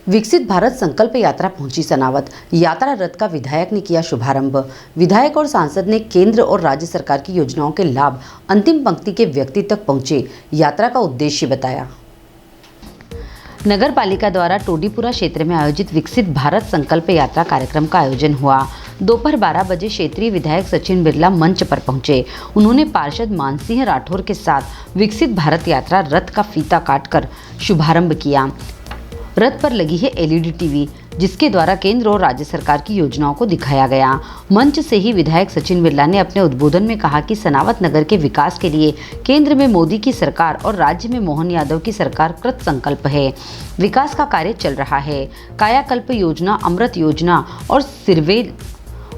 विकसित भारत संकल्प यात्रा पहुंची सनावत। यात्रा रथ का विधायक ने किया शुभारंभ। विधायक और सांसद ने केंद्र और राज्य सरकार की योजनाओं के लाभ अंतिम पंक्ति के व्यक्ति तक पहुंचे। यात्रा का उद्देश्य बताया। नगर पालिका द्वारा टोडीपुरा क्षेत्र में आयोजित विकसित भारत संकल्प यात्रा कार्यक्रम का आयोजन हुआ। दोपहर 12 बजे क्षेत्रीय विधायक सचिन बिरला मंच पर पहुंचे। उन्होंने पार्षद मानसिंह राठौर के साथ विकसित भारत यात्रा रथ का फीता काटकर शुभारंभ किया। रथ पर लगी है एलईडी टीवी, जिसके द्वारा केंद्र और राज्य सरकार की योजनाओं को दिखाया गया। मंच से ही विधायक सचिन बिरला ने अपने उद्बोधन में कहा कि सनावत नगर के विकास के लिए केंद्र में मोदी की सरकार और राज्य में मोहन यादव की सरकार कृत संकल्प है। विकास का कार्य चल रहा है। कायाकल्प योजना, अमृत योजना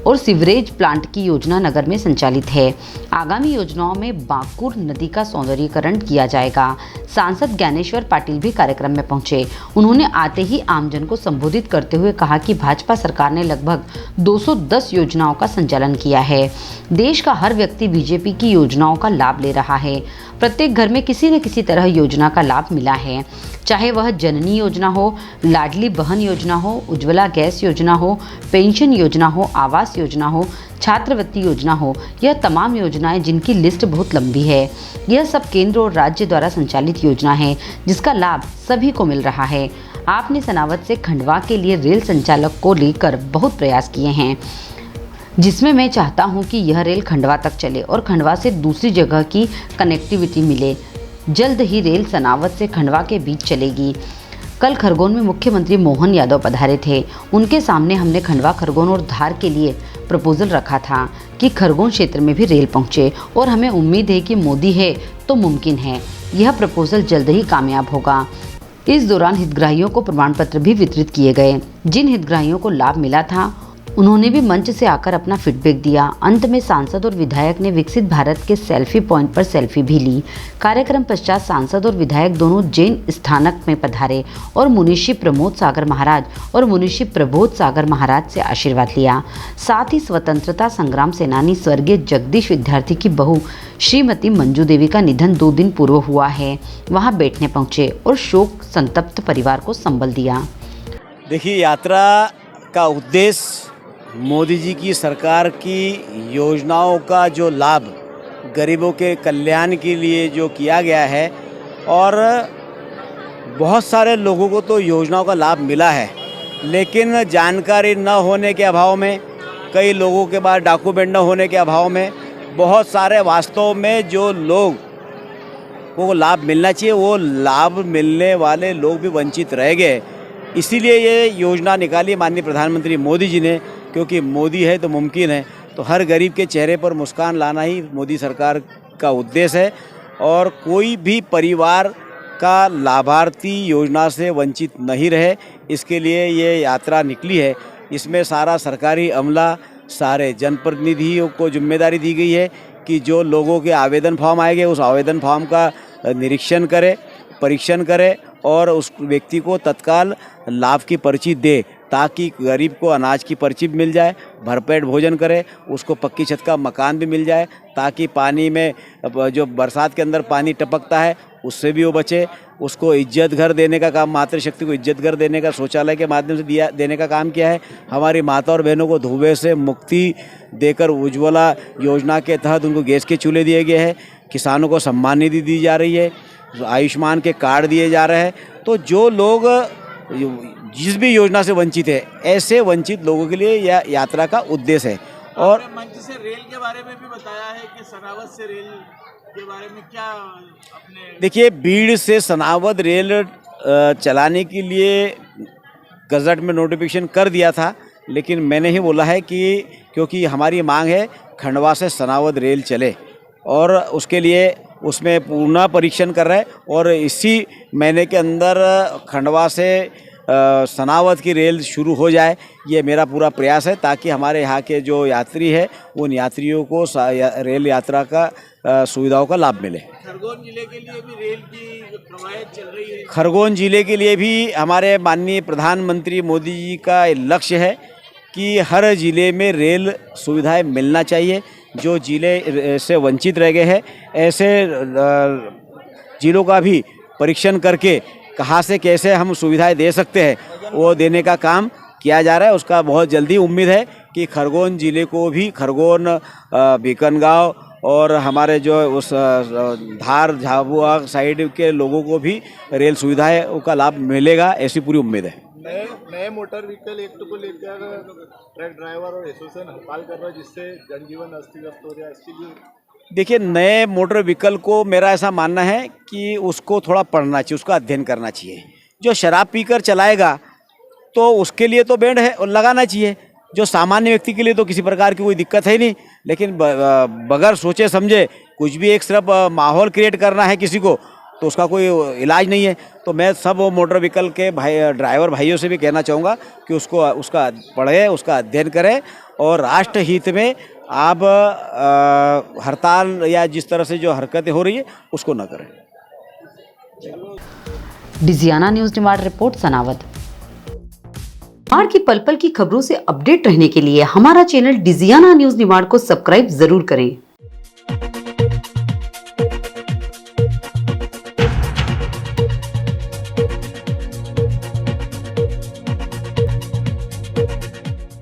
और सीवरेज प्लांट की योजना नगर में संचालित है। आगामी योजनाओं में बांकुर नदी का सौंदर्यीकरण किया जाएगा। सांसद ज्ञानेश्वर पाटिल भी कार्यक्रम में पहुंचे। उन्होंने आते ही आमजन को संबोधित करते हुए कहा कि भाजपा सरकार ने लगभग 210 योजनाओं का संचालन किया है। देश का हर व्यक्ति बीजेपी की योजनाओं का लाभ ले रहा है। प्रत्येक घर में किसी न किसी तरह योजना का लाभ मिला है, चाहे वह जननी योजना हो, लाडली बहन योजना हो, उज्ज्वला गैस योजना हो, पेंशन योजना हो, आवास योजना हो, छात्रवृत्ति योजना हो। यह तमाम योजनाएं जिनकी लिस्ट बहुत लंबी है। यह सब केंद्र और राज्य द्वारा संचालित योजना है, जिसका लाभ सभी को मिल रहा है। आपने सनावत से खंडवा के लिए रेल संचालक को लेकर बहुत प्रयास किए हैं, जिसमें मैं चाहता हूं कि यह रेल खंडवा तक चले और खंडवा से दूसरी जगह की कनेक्टिविटी मिले। जल्द ही रेल सनावत से खंडवा के बीच चलेगी। कल खरगोन में मुख्यमंत्री मोहन यादव पधारे थे। उनके सामने हमने खंडवा, खरगोन और धार के लिए प्रपोजल रखा था कि खरगोन क्षेत्र में भी रेल पहुंचे और हमें उम्मीद है कि मोदी है तो मुमकिन है। यह प्रपोजल जल्द ही कामयाब होगा। इस दौरान हितग्राहियों को प्रमाण पत्र भी वितरित किए गए। जिन हितग्राहियों को लाभ मिला था उन्होंने भी मंच से आकर अपना फीडबैक दिया। अंत में सांसद और विधायक ने विकसित भारत के सेल्फी पॉइंट पर सेल्फी भी ली। कार्यक्रम पश्चात सांसद और विधायक दोनों जैन स्थानक में पधारे और मुनीषी प्रमोद सागर महाराज और मुनीषी प्रबोध सागर महाराज से आशीर्वाद लिया। साथ ही स्वतंत्रता संग्राम सेनानी स्वर्गीय जगदीश विद्यार्थी की बहू श्रीमती मंजू देवी का निधन 2 दिन पूर्व हुआ है। वहां बैठने पहुंचे और शोक संतप्त परिवार को संबल दिया। देखिए, यात्रा का उद्देश्य मोदी जी की सरकार की योजनाओं का जो लाभ गरीबों के कल्याण के लिए जो किया गया है, और बहुत सारे लोगों को तो योजनाओं का लाभ मिला है, लेकिन जानकारी न होने के अभाव में, कई लोगों के पास डॉक्यूमेंट न होने के अभाव में, बहुत सारे वास्तव में जो लोग को लाभ मिलना चाहिए वो लाभ मिलने वाले लोग भी वंचित रह गए। इसीलिए ये योजना निकाली माननीय प्रधानमंत्री मोदी जी ने, क्योंकि मोदी है तो मुमकिन है। तो हर गरीब के चेहरे पर मुस्कान लाना ही मोदी सरकार का उद्देश्य है, और कोई भी परिवार का लाभार्थी योजना से वंचित नहीं रहे, इसके लिए ये यात्रा निकली है। इसमें सारा सरकारी अमला, सारे जनप्रतिनिधियों को जिम्मेदारी दी गई है कि जो लोगों के आवेदन फॉर्म आएंगे उस आवेदन फॉर्म का निरीक्षण करे, परीक्षण करे और उस व्यक्ति को तत्काल लाभ की पर्ची दे, ताकि गरीब को अनाज की पर्ची भी मिल जाए, भरपेट भोजन करे, उसको पक्की छत का मकान भी मिल जाए, ताकि पानी में जो बरसात के अंदर पानी टपकता है उससे भी वो बचे। उसको इज्जत घर देने का काम, मातृशक्ति को इज्जत घर देने का शौचालय के माध्यम से देने का काम किया है। हमारी माता और बहनों को धुएं से मुक्ति देकर उज्ज्वला योजना के तहत उनको गैस के चूल्हे दिए गए हैं। किसानों को सम्मान निधि दी जा रही है, आयुष्मान के कार्ड दिए जा रहे हैं। तो जो लोग जिस भी योजना से वंचित है, ऐसे वंचित लोगों के लिए यह यात्रा का उद्देश्य है। और मंच से रेल के बारे में भी बताया है कि सनावत से रेल के बारे में क्या अपने देखिए, बीड़ से सनावद रेल चलाने के लिए गजट में नोटिफिकेशन कर दिया था, लेकिन मैंने ही बोला है कि क्योंकि हमारी मांग है खंडवा से सनावद रेल चले, और उसके लिए उसमें पुनः परीक्षण कर रहे हैं, और इसी महीने के अंदर खंडवा से सनावद की रेल शुरू हो जाए, ये मेरा पूरा प्रयास है, ताकि हमारे यहाँ के जो यात्री है उन यात्रियों को रेल यात्रा का सुविधाओं का लाभ मिले। खरगोन जिले के लिए भी रेल की कवायद चल रही है। खरगोन जिले के लिए भी हमारे माननीय प्रधानमंत्री मोदी जी का लक्ष्य है कि हर जिले में रेल सुविधाएं मिलना चाहिए। जो जिले से वंचित रह गए हैं, ऐसे जिलों का भी परीक्षण करके कहाँ से कैसे हम सुविधाएं दे सकते हैं वो देने का काम किया जा रहा है। उसका बहुत जल्दी उम्मीद है कि खरगोन ज़िले को भी, खरगोन, बीकनगांव और हमारे जो उस धार झाबुआ साइड के लोगों को भी रेल सुविधाएं का लाभ मिलेगा, ऐसी पूरी उम्मीद है। नए मोटर व्हीकल एक्ट को लेकर ट्रक ड्राइवर और एसोसिएशन हड़ताल कर रहा है, जिससे जनजीवन अस्त व्यस्त हो रहा है। इसके लिए देखिए, नए मोटर व्हीकल को मेरा ऐसा मानना है कि उसको थोड़ा पढ़ना चाहिए, उसका अध्ययन करना चाहिए। जो शराब पीकर चलाएगा तो उसके लिए तो बैंड है और लगाना चाहिए। जो सामान्य व्यक्ति के लिए तो किसी प्रकार की कोई दिक्कत है ही नहीं, लेकिन बगैर सोचे समझे कुछ भी एक सिर्फ माहौल क्रिएट करना है किसी को, तो उसका कोई इलाज नहीं है। तो मैं सब मोटर व्हीकल के ड्राइवर भाइयों से भी कहना चाहूँगा कि उसका पढ़े, उसका अध्ययन करें और राष्ट्र हित में आप हड़ताल या जिस तरह से जो हरकतें हो रही है उसको न करें। डिजियाना न्यूज निवाड़ रिपोर्ट सनावद। निवाड़ की पल पल की खबरों से अपडेट रहने के लिए हमारा चैनल डिजियाना न्यूज निवाड़ को सब्सक्राइब जरूर करें।